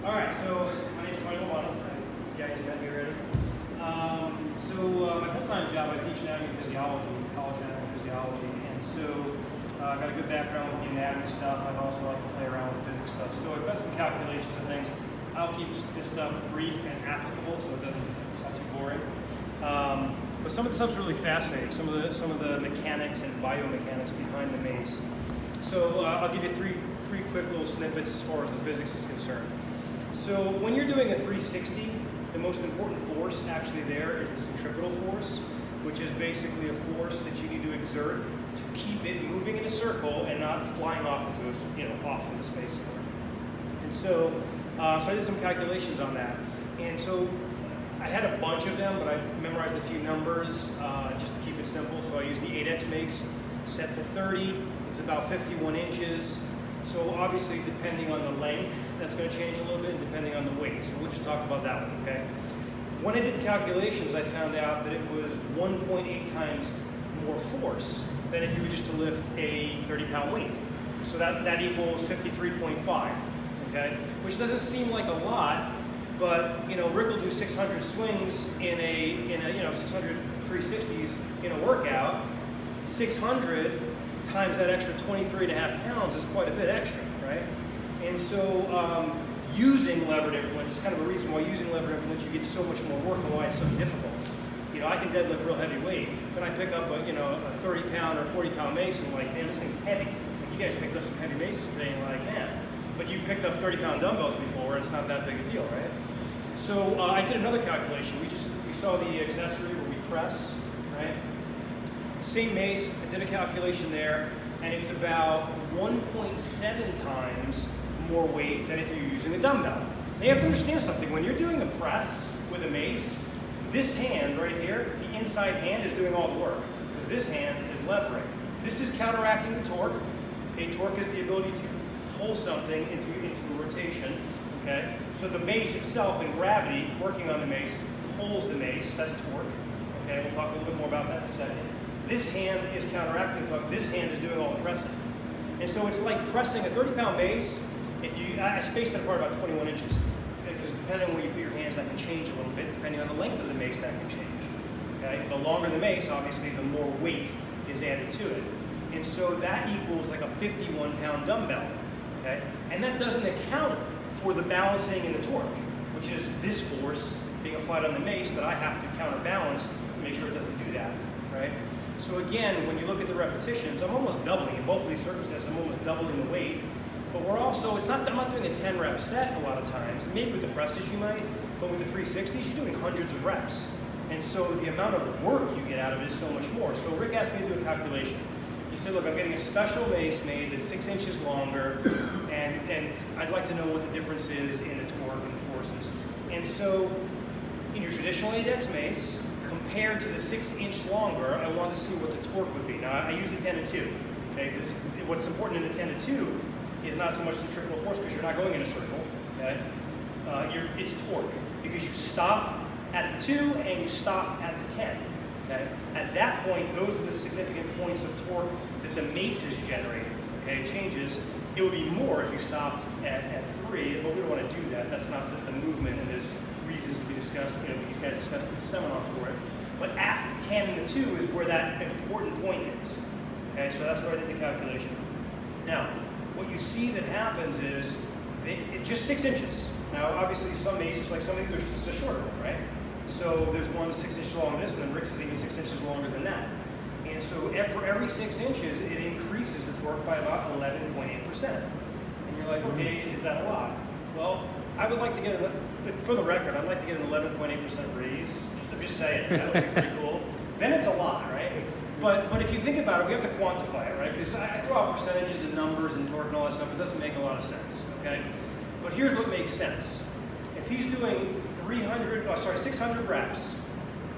All right, so my name's Tony Milano. You guys met me already. My full-time job, I teach anatomy and physiology, college anatomy and physiology, and so I've got a good background with the anatomy stuff. I also like to play around with physics stuff. So I've done some calculations and things. I'll keep this stuff brief and applicable, so it's not too boring. But some of the stuff's really fascinating. Some of the mechanics and biomechanics behind the Mace. So I'll give you three quick little snippets as far as the physics is concerned. So when you're doing a 360, the most important force actually there is the centripetal force, which is basically a force that you need to exert to keep it moving in a circle and not flying off into off into space. And so, I did some calculations on that. And so I had a bunch of them, but I memorized a few numbers just to keep it simple. So I used the 8x Mace set to 30. It's about 51 inches. So obviously, depending on the length, that's going to change a little bit, and depending on the weight. So we'll just talk about that one, okay? When I did the calculations, I found out that it was 1.8 times more force than if you were just to lift a 30-pound weight. So that equals 53.5, okay? Which doesn't seem like a lot, but Rick will do 600 swings in a 600 360s in a workout. 600 times that extra 23.5 pounds is quite a bit extra, right? And so using levered implements is kind of a reason why using levered implements you get so much more work and why it's so difficult. I can deadlift real heavy weight, then I pick up a 30-pound or 40-pound mace and I'm like, damn, this thing's heavy. Like you guys picked up some heavy maces today and you're like, man, but you've picked up 30-pound dumbbells before and it's not that big a deal, right? So I did another calculation. We saw the accessory where we press, right? Same mace, I did a calculation there, and it's about 1.7 times more weight than if you're using a dumbbell. Now you have to understand something. When you're doing a press with a mace, this hand right here, the inside hand is doing all the work, because this hand is levering. This is counteracting the torque. Okay, torque is the ability to pull something into a rotation. Okay, so the mace itself and gravity working on the mace pulls the mace. That's torque. Okay, we'll talk a little bit more about that in a second. This hand is counteracting the torque. This hand is doing all the pressing. And so it's like pressing a 30-pound mace. I spaced that apart about 21 inches. Because depending on where you put your hands, that can change a little bit. Depending on the length of the mace, that can change. Okay? The longer the mace, obviously, the more weight is added to it. And so that equals like a 51-pound dumbbell. Okay? And that doesn't account for the balancing and the torque, which is this force being applied on the mace that I have to counterbalance to make sure it doesn't do that. Right? So again, when you look at the repetitions, I'm almost doubling. In both of these circumstances, I'm almost doubling the weight. But I'm not doing a 10-rep set a lot of times. Maybe with the presses you might, but with the 360s, you're doing hundreds of reps. And so the amount of work you get out of it is so much more. So Rick asked me to do a calculation. He said, look, I'm getting a special mace made that's 6 inches longer, and I'd like to know what the difference is in the torque and the forces. And so in your traditional 8X mace, compared to the 6-inch longer, I wanted to see what the torque would be. Now, I used a 10 to 2. Okay, because what's important in the 10 to 2 is not so much centripetal force because you're not going in a circle. Okay, it's torque because you stop at the 2 and you stop at the 10. Okay, at that point, those are the significant points of torque that the mace is generating. Okay, it changes. It would be more if you stopped at 3, but we don't want to do that. That's not the movement, and there's reasons to be discussed. These guys discussed in the seminar for it. But at the 10 and the 2 is where that important point is. Okay, so that's where I did the calculation. Now, what you see that happens is just 6 inches. Now, obviously, some maces, like some of these, are just a shorter one, right? So there's one 6 inches long as this, and then Rick's is even 6 inches longer than that. And so for every 6 inches, it increases the torque by about 11.8%. And you're like, okay, is that a lot? Well, I would like to get, for the record, I'd like to get an 11.8% raise. Just say it, that would be pretty cool. Then it's a lot, right? But if you think about it, we have to quantify it, right? Because I throw out percentages and numbers and torque and all that stuff. It doesn't make a lot of sense, okay? But here's what makes sense. If he's doing 600 reps,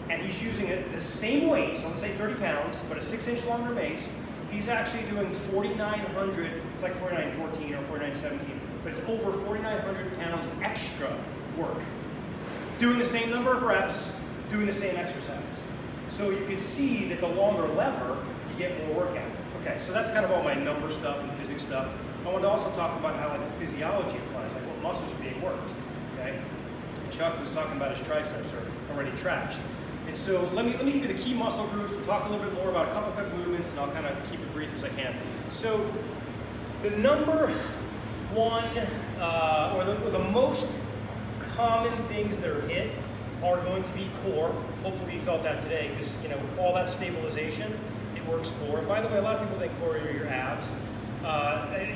and he's using the same weight, so let's say 30 pounds, but a 6-inch longer mace, he's actually doing 4,900, it's like 4,914 or 4,917, but it's over 4,900 pounds extra work. Doing the same number of reps, doing the same exercise. So you can see that the longer lever, you get more work out. Okay, so that's kind of all my number stuff and physics stuff. I wanted to also talk about how like the physiology applies, like what muscles are being worked. Okay, Chuck was talking about his triceps are already trashed. And so let me give you the key muscle groups. We'll talk a little bit more about a couple quick movements, and I'll kind of keep it brief as I can. So the number one, or the most common things that are hit are going to be core. Hopefully you felt that today, because all that stabilization, it works core. And by the way, a lot of people think core are your abs.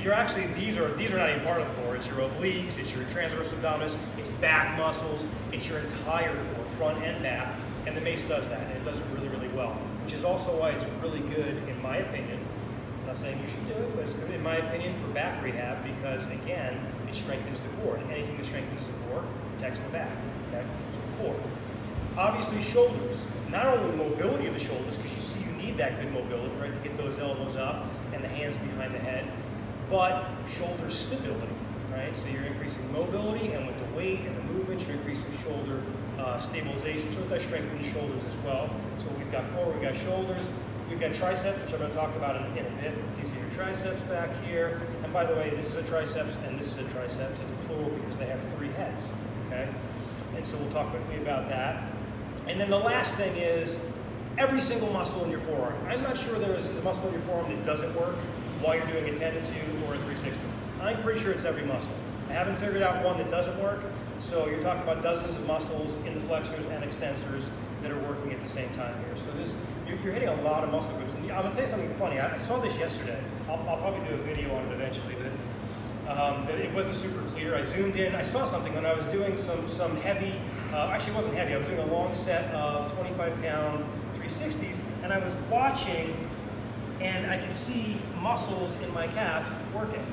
You're actually, these are not even part of the core. It's your obliques, it's your transverse abdominis, it's back muscles, it's your entire core, front and back. And the Mace does that, and it does it really, really well, which is also why it's really good, in my opinion. I'm not saying you should do it, but it's good, in my opinion, for back rehab, because again, it strengthens the core, and anything that strengthens the core protects the back. Okay, so core. Obviously, shoulders. Not only mobility of the shoulders, because you see you need that good mobility, right, to get those elbows up and the hands behind the head, but shoulder stability, right? So you're increasing mobility, and with the weight and the movement, you're increasing shoulder stabilization, so it does strengthen the shoulders as well. So we've got core, we've got shoulders, we've got triceps, which I'm going to talk about in a bit. These are your triceps back here. And by the way, this is a triceps and this is a triceps. It's plural because they have 3 heads, okay? And so we'll talk quickly about that. And then the last thing is every single muscle in your forearm. I'm not sure there is a muscle in your forearm that doesn't work while you're doing a 10 to 2 or a 360. I'm pretty sure it's every muscle. I haven't figured out one that doesn't work. So you're talking about dozens of muscles in the flexors and extensors that are working at the same time here. So you're hitting a lot of muscle groups. And I'm going to tell you something funny. I saw this yesterday. I'll probably do a video on it eventually, but that it wasn't super clear. I zoomed in. I saw something when I was doing some heavy, actually it wasn't heavy. I was doing a long set of 25-pound 360s, and I was watching, and I could see muscles in my calf working.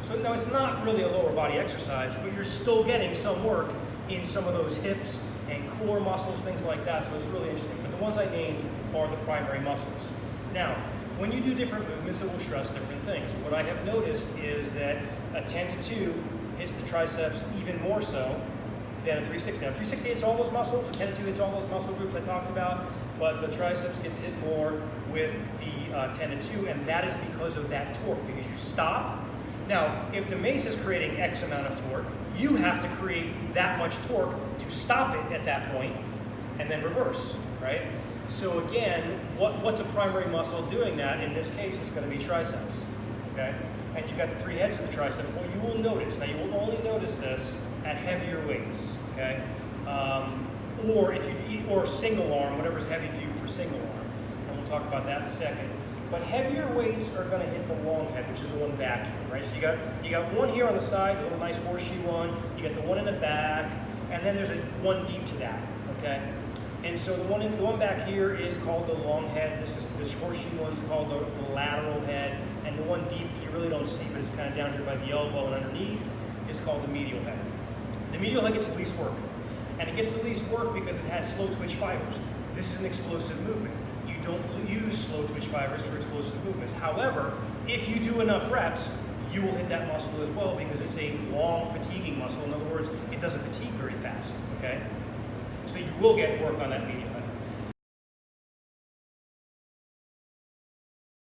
So no, it's not really a lower body exercise, but you're still getting some work in some of those hips and core muscles, things like that, so it's really interesting. But the ones I named are the primary muscles. Now, when you do different movements, it will stress different things. What I have noticed is that a 10 to 2 hits the triceps even more so than a 360. Now, 360 hits all those muscles, a 10 to 2 hits all those muscle groups I talked about, but the triceps gets hit more with the 10 to 2, and that is because of that torque, because you stop. Now, if the Mace is creating X amount of torque, you have to create that much torque to stop it at that point and then reverse, right? So again, what's a primary muscle doing that? In this case, it's going to be triceps, okay? And you've got the 3 heads of the triceps. What you will notice, now you will only notice this at heavier weights, okay? Or single arm, whatever's heavy for you for single arm. And we'll talk about that in a second. But heavier weights are going to hit the long head, which is the one back here, right? So you got one here on the side, a little nice horseshoe one. You got the one in the back, and then there's one deep to that, okay? And so the one back here is called the long head. This horseshoe one's called the lateral head, and the one deep that you really don't see, but it's kind of down here by the elbow and underneath, is called the medial head. The medial head gets the least work, and it gets the least work because it has slow twitch fibers. This is an explosive movement. You don't use slow twitch fibers for explosive movements. However, if you do enough reps, you will hit that muscle as well because it's a long fatiguing muscle. In other words, it doesn't fatigue very fast, okay? So you will get work on that medial head.